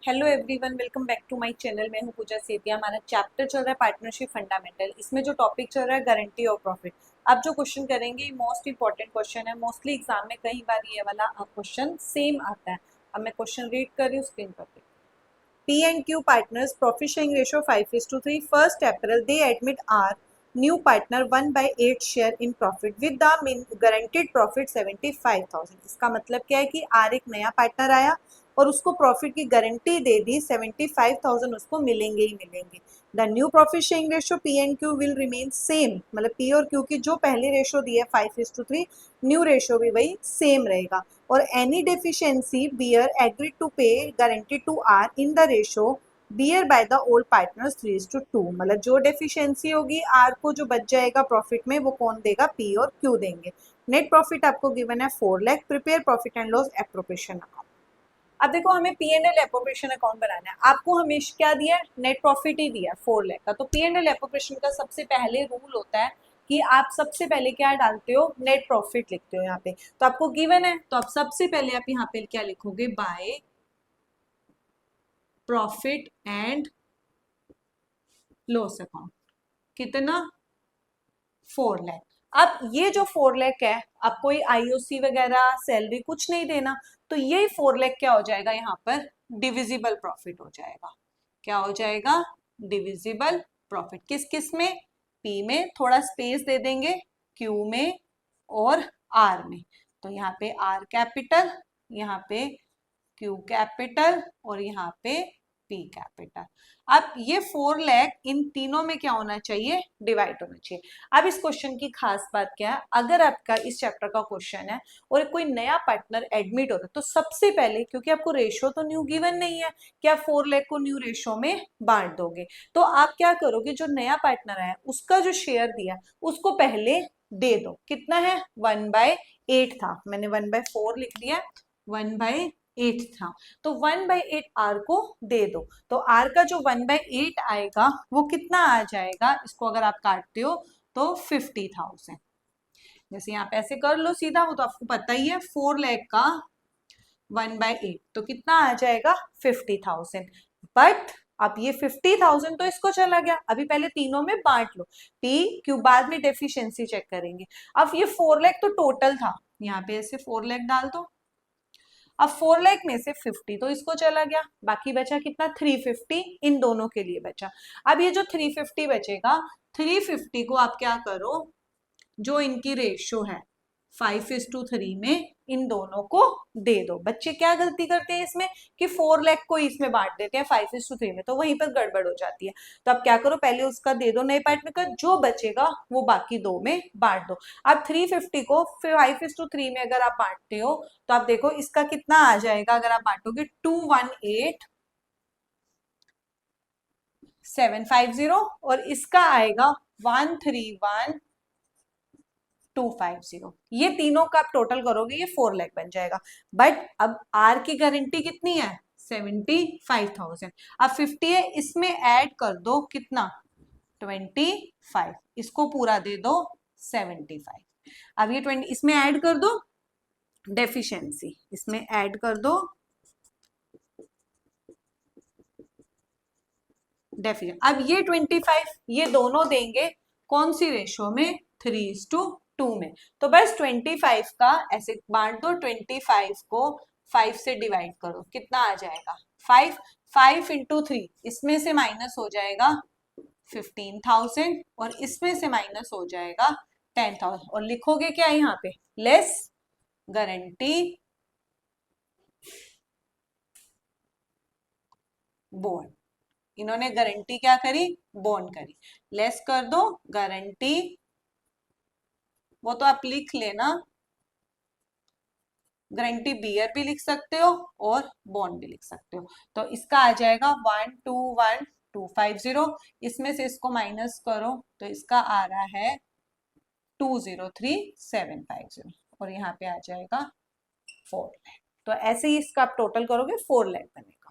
Hello everyone, welcome back to my channel. मैं हूं पूजा सेतिया। हमारा चैप्टर चल रहा है पार्टनरशिप फंडामेंटल। इसमें जो टॉपिक चल रहा है गारंटी ऑफ प्रॉफिट। अब जो क्वेश्चन करेंगे मोस्ट इंपॉर्टेंट क्वेश्चन है। मोस्टली एग्जाम में कई बार ये वाला क्वेश्चन सेम आता है। अब मैं क्वेश्चन रीड कर रही हूँ स्क्रीन पर। P and Q partners profit sharing ratio 5:3. 1st April they admit our new partner 1/8 share in profit with the guaranteed profit 75,000। इसका मतलब क्या है कि आर एक नया पार्टनर आया और उसको प्रॉफिट की गारंटी दे दी, 75,000 उसको मिलेंगे ही मिलेंगे। The new profit sharing ratio P and Q will remain same, मतलब पी और क्यू की जो पहले रेशियो दी है 5:3, न्यू रेशियो भी वही सेम रहेगा। और any deficiency bear agreed to pay guarantee to R in the ratio bear by the old partners 3:2, मतलब जो डेफिशिएंसी होगी आर को जो बच जाएगा प्रॉफिट में वो कौन देगा, पी और क्यू देंगे। नेट प्रॉफिट आपको गिवन है 4 lakh. Prepare profit and loss appropriation account. अब देखो हमें P and L appropriation account बनाना है। आपको हमेशा क्या दिया है, नेट प्रॉफिट ही दिया 4 लाख का। तो पी एंड एल एप्रोप्रिएशन का सबसे पहले रूल होता है कि आप सबसे पहले क्या डालते हो, नेट प्रॉफिट लिखते हो यहाँ पे। तो आपको गिवन है तो आप सबसे पहले आप यहाँ पे क्या लिखोगे, by profit and loss account. कितना, 4 लाख। अब ये जो 4 लाख है, अब कोई आईओसी वगैरह सैलरी कुछ नहीं देना, तो यही 4 लाख क्या हो जाएगा, यहाँ पर डिविजिबल प्रॉफिट हो जाएगा। क्या हो जाएगा, डिविजिबल प्रॉफिट। किस किस में, पी में, थोड़ा स्पेस दे देंगे, क्यू में और आर में। तो यहाँ पे आर कैपिटल, यहाँ पे क्यू कैपिटल और यहाँ पे पी कैपिटल। अब ये 4 लाख इन तीनों में क्या होना चाहिए, डिवाइड होना चाहिए। अब इस क्वेश्चन की खास बात क्या है, अगर आपका इस चैप्टर का क्वेश्चन है और कोई नया पार्टनर एडमिट होता है तो सबसे पहले, क्योंकि आपको रेशो तो न्यू गिवन नहीं है कि आप 4 लाख को न्यू रेशो में बांट दोगे, तो आप क्या करोगे, जो नया पार्टनर है उसका जो शेयर दिया उसको पहले दे दो। कितना है, 1/8 था, मैंने 1/4 लिख दिया, 1/8 था। तो 1/8 आर को दे दो। तो आर का जो 1/8 आएगा वो कितना आ जाएगा, इसको अगर आप काटते हो तो 50,000। जैसे यहाँ पे ऐसे कर लो सीधा, वो तो आपको पता ही है, 4 लाख का 1/8 तो कितना आ जाएगा, 50,000। बट अब ये 50,000 तो इसको चला गया, अभी पहले तीनों में बांट लो, पी क्यू, बाद में डेफिशिएंसी चेक करेंगे। अब ये 4 लाख तो टोटल था, यहाँ पे ऐसे 4 लाख डाल दो। अब 4 लाख में से 50 तो इसको चला गया, बाकी बचा कितना, 350 इन दोनों के लिए बचा। अब ये जो 350 बचेगा, 350 को आप क्या करो, जो इनकी रेशियो है 5:3 में इन दोनों को दे दो। बच्चे क्या गलती करते हैं इसमें कि 4 लाख को इसमें बांट देते हैं 5:3 में, तो वहीं पर गड़बड़ हो जाती है। तो आप क्या करो, पहले उसका दे दो नए पार्टनर का, जो बचेगा वो बाकी दो में बांट दो। अब 350 को 5:3 में अगर आप बांटते हो तो आप देखो इसका कितना आ जाएगा, अगर आप बांटोगे 218,750 और इसका आएगा 131,250। ये तीनों का आप टोटल करोगे ये 4 लाख बन जाएगा। बट अब आर की गारंटी कितनी है, 75,000। अब 50 है, इसमें ऐड कर दो कितना, 25, इसको पूरा दे दो 75। अब ये 20 इसमें ऐड कर दो, डेफिशिएंसी इसमें ऐड कर दो, डेफिनेट। अब ये 25 ये दोनों देंगे कौन सी रेशो में, 3:2 में। तो बस 25 का ऐसे बांट दो, 25 को 5 से डिवाइड करो, कितना आ जाएगा, 5। 5 इंटू 3, इसमें से माइनस हो जाएगा 15,000 और इसमें से माइनस हो जाएगा 10,000। और लिखोगे क्या यहाँ पे, लेस गारंटी बोन। इन्होंने गारंटी क्या करी, बॉन्ड करी, लेस कर दो गारंटी, वो तो आप लिख लेना, गारंटी बियर भी लिख सकते हो और बॉन्ड भी लिख सकते हो। तो इसका आ जाएगा 121,250, इसमें से इसको माइनस करो तो इसका आ रहा है 203,750 और यहाँ पे आ जाएगा 4 लाख। तो ऐसे ही इसका आप टोटल करोगे 4 लाख बनेगा।